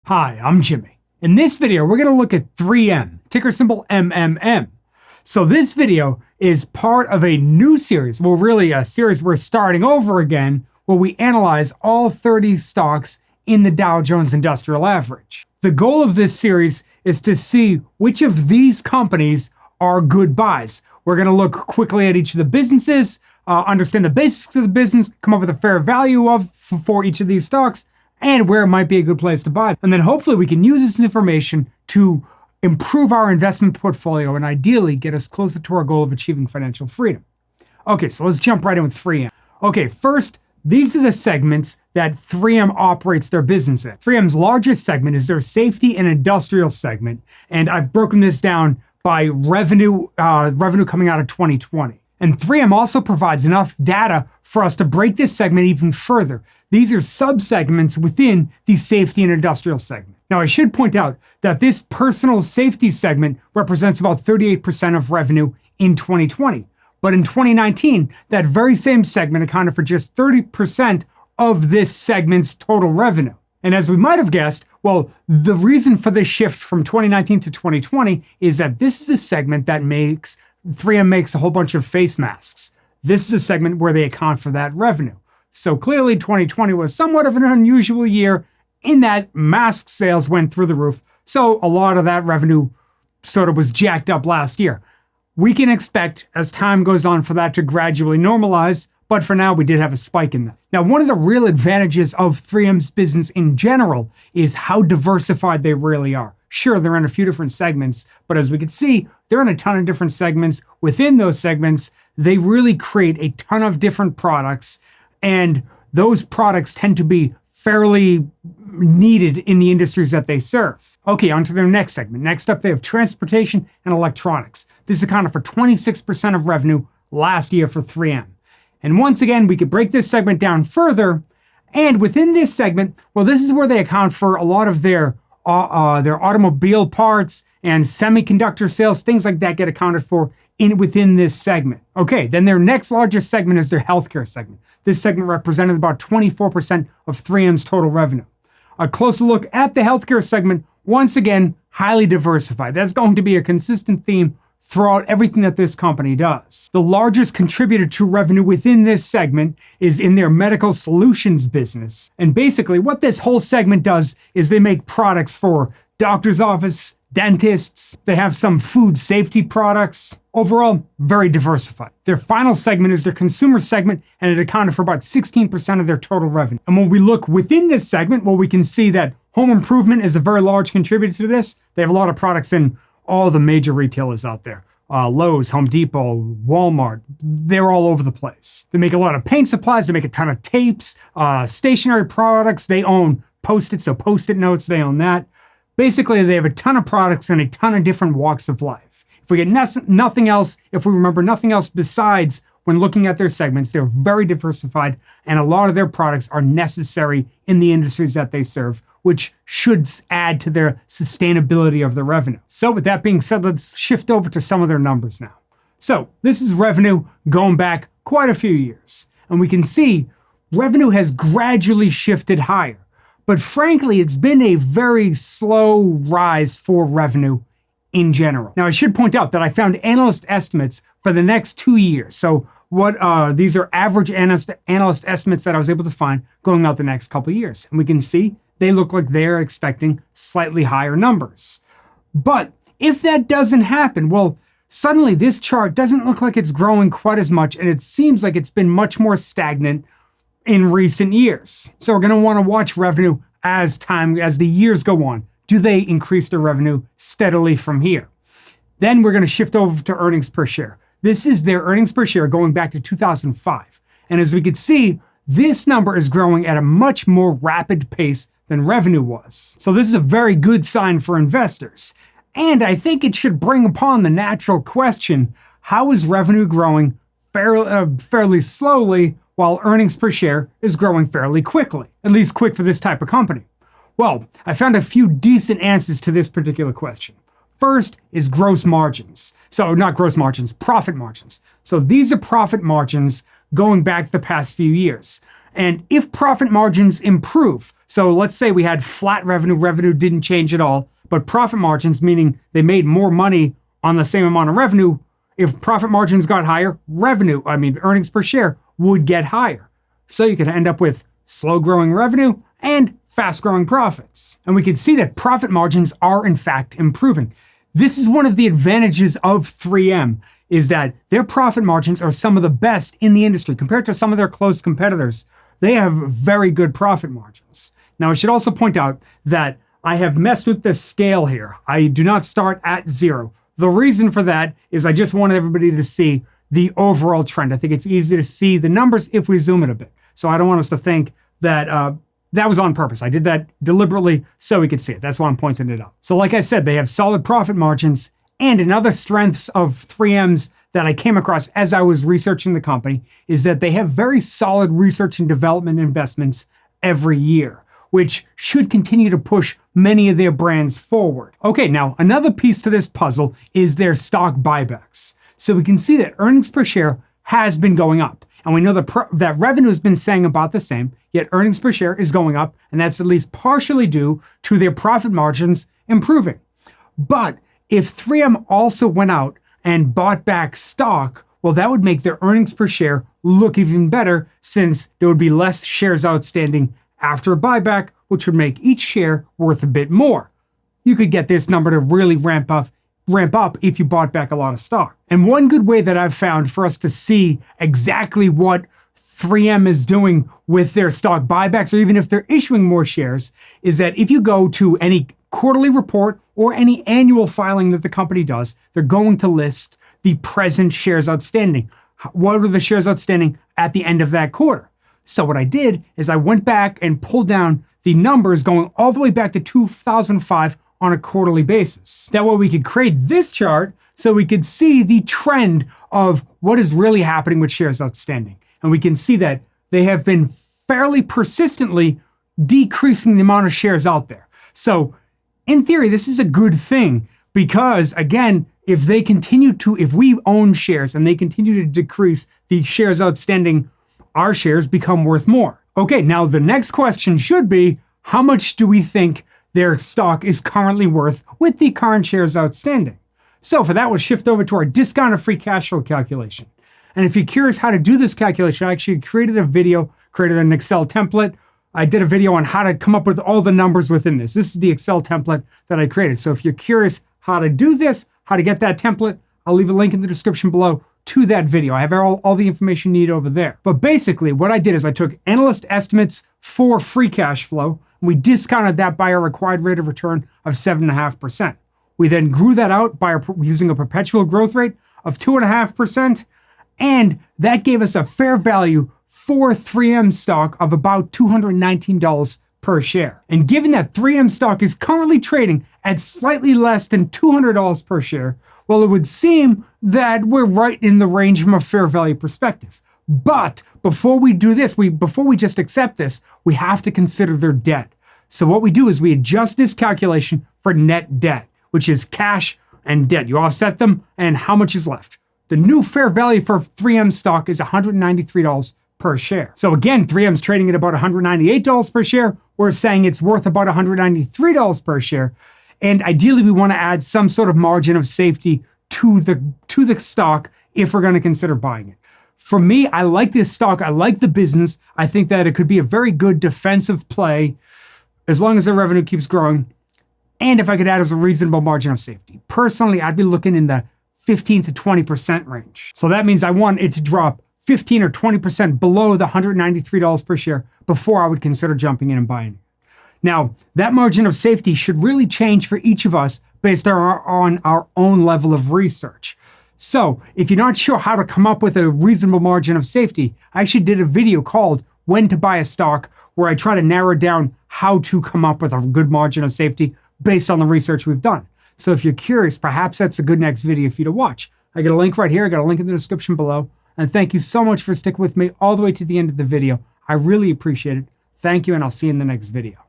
Hi, I'm Jimmy. In this video, we're going to look at 3M, ticker symbol MMM. So this video is part of a new series, well really a series we're starting over again, where we analyze all 30 stocks in the Dow Jones Industrial Average. The goal of this series is to see which of these companies are good buys. We're going to look quickly at each of the businesses, understand the basics of the business, come up with a fair value for each of these stocks, and where it might be a good place to buy. And then hopefully we can use this information to improve our investment portfolio and ideally get us closer to our goal of achieving financial freedom. Okay, so let's jump right in with 3M. Okay, first, these are the segments that 3M operates their business in. 3M's largest segment is their safety and industrial segment, and I've broken this down by revenue coming out of 2020. And 3M also provides enough data for us to break this segment even further. These are sub-segments within the safety and industrial segment. Now, I should point out that this personal safety segment represents about 38% of revenue in 2020. But in 2019, that very same segment accounted for just 30% of this segment's total revenue. And as we might have guessed, well, the reason for this shift from 2019 to 2020 is that this is a segment that 3M makes a whole bunch of face masks. This is a segment where they account for that revenue. So clearly 2020 was somewhat of an unusual year in that mask sales went through the roof. So a lot of that revenue sort of was jacked up last year. We can expect as time goes on for that to gradually normalize, but for now we did have a spike in that. Now, one of the real advantages of 3M's business in general is how diversified they really are. Sure, they're in a few different segments, but as we can see, they're in a ton of different segments. Within those segments, they really create a ton of different products, and those products tend to be fairly needed in the industries that they serve. Okay, on to their next segment. Next up, they have transportation and electronics. This accounted for 26% of revenue last year for 3M. And once again, we could break this segment down further, and within this segment, well, this is where they account for a lot of their automobile parts and semiconductor sales, things like that get accounted for within this segment. Okay, then their next largest segment is their healthcare segment. This segment represented about 24% of 3M's total revenue. A closer look at the healthcare segment, once again, highly diversified. That's going to be a consistent theme throughout everything that this company does. The largest contributor to revenue within this segment is in their medical solutions business. And basically what this whole segment does is they make products for doctor's office, dentists, they have some food safety products. Overall, very diversified. Their final segment is their consumer segment, and it accounted for about 16% of their total revenue. And when we look within this segment, well, we can see that home improvement is a very large contributor to this. They have a lot of products in all the major retailers out there. Lowe's, Home Depot, Walmart, they're all over the place. They make a lot of paint supplies, they make a ton of tapes, stationery products, they own Post-it, so Post-it notes, they own that. Basically, they have a ton of products in a ton of different walks of life. If we get nothing else, if we remember nothing else besides when looking at their segments, they're very diversified, and a lot of their products are necessary in the industries that they serve, which should add to their sustainability of the revenue. So with that being said, let's shift over to some of their numbers now. So this is revenue going back quite a few years, and we can see revenue has gradually shifted higher. But frankly, it's been a very slow rise for revenue in general. Now, I should point out that I found analyst estimates for the next 2 years. So these are average analyst estimates that I was able to find going out the next couple of years. And we can see they look like they're expecting slightly higher numbers. But if that doesn't happen, well, suddenly this chart doesn't look like it's growing quite as much, and it seems like it's been much more stagnant in recent years. So we're going to want to watch revenue as the years go on. Do they increase their revenue steadily from here? Then we're going to shift over to earnings per share. This is their earnings per share going back to 2005. And as we could see, this number is growing at a much more rapid pace than revenue was. So this is a very good sign for investors. And I think it should bring upon the natural question, how is revenue growing fairly slowly while earnings per share is growing fairly quickly, at least quick for this type of company? Well, I found a few decent answers to this particular question. First is gross margins. So not gross margins, profit margins. So these are profit margins going back the past few years. And if profit margins improve, So let's say we had flat revenue didn't change at all, but profit margins, meaning they made more money on the same amount of revenue. If profit margins got higher, earnings per share would get higher. So you could end up with slow growing revenue and fast growing profits. And we can see that profit margins are in fact improving. This is one of the advantages of 3M, is that their profit margins are some of the best in the industry compared to some of their close competitors. They have very good profit margins. Now, I should also point out that I have messed with the scale here. I do not start at 0. The reason for that is I just want everybody to see the overall trend. I think it's easy to see the numbers if we zoom it a bit. So I don't want us to think that that was on purpose. I did that deliberately so we could see it. That's why I'm pointing it out. So like I said, they have solid profit margins. And another strengths of 3M's that I came across as I was researching the company is that they have very solid research and development investments every year, which should continue to push many of their brands forward. Okay, now another piece to this puzzle is their stock buybacks. So we can see that earnings per share has been going up. And we know that revenue has been staying about the same, yet earnings per share is going up, and that's at least partially due to their profit margins improving. But if 3M also went out and bought back stock, well, that would make their earnings per share look even better, since there would be less shares outstanding after a buyback, which would make each share worth a bit more. You could get this number to really ramp up if you bought back a lot of stock. And one good way that I've found for us to see exactly what 3M is doing with their stock buybacks, or even if they're issuing more shares, is that if you go to any quarterly report or any annual filing that the company does, they're going to list the present shares outstanding. What are the shares outstanding at the end of that quarter? So what I did is I went back and pulled down the numbers going all the way back to 2005 on a quarterly basis. That way we could create this chart so we could see the trend of what is really happening with shares outstanding. And we can see that they have been fairly persistently decreasing the amount of shares out there. So in theory, this is a good thing because, again, if we own shares and they continue to decrease the shares outstanding, our shares become worth more. Okay, now the next question should be, how much do we think their stock is currently worth with the current shares outstanding? So for that, we'll shift over to our discounted free cash flow calculation. And if you're curious how to do this calculation, I actually created an Excel template. I did a video on how to come up with all the numbers within this. This is the Excel template that I created. So if you're curious how to do this, how to get that template, I'll leave a link in the description below to that video. I have all the information you need over there. But basically what I did is I took analyst estimates for free cash flow, and we discounted that by a required rate of return of 7.5%. We then grew that out by using a perpetual growth rate of 2.5%, and that gave us a fair value for 3M stock of about $219 per share. And given that 3M stock is currently trading at slightly less than $200 per share, well, it would seem that we're right in the range from a fair value perspective. But before we do this, before we just accept this, we have to consider their debt. So what we do is we adjust this calculation for net debt, which is cash and debt. You offset them, and how much is left? The new fair value for 3M stock is $193 per share. So again, 3M's trading at about $198 per share. We're saying it's worth about $193 per share. And ideally, we want to add some sort of margin of safety to the stock if we're going to consider buying it. For me, I like this stock. I like the business. I think that it could be a very good defensive play as long as the revenue keeps growing. And if I could add as a reasonable margin of safety. Personally, I'd be looking in the 15 to 20% range. So that means I want it to drop 15 or 20% below the $193 per share before I would consider jumping in and buying it. Now, that margin of safety should really change for each of us based on our own level of research. So if you're not sure how to come up with a reasonable margin of safety, I actually did a video called When to Buy a Stock, where I try to narrow down how to come up with a good margin of safety based on the research we've done. So if you're curious, perhaps that's a good next video for you to watch. I got a link right here. I got a link in the description below. And thank you so much for sticking with me all the way to the end of the video. I really appreciate it. Thank you, and I'll see you in the next video.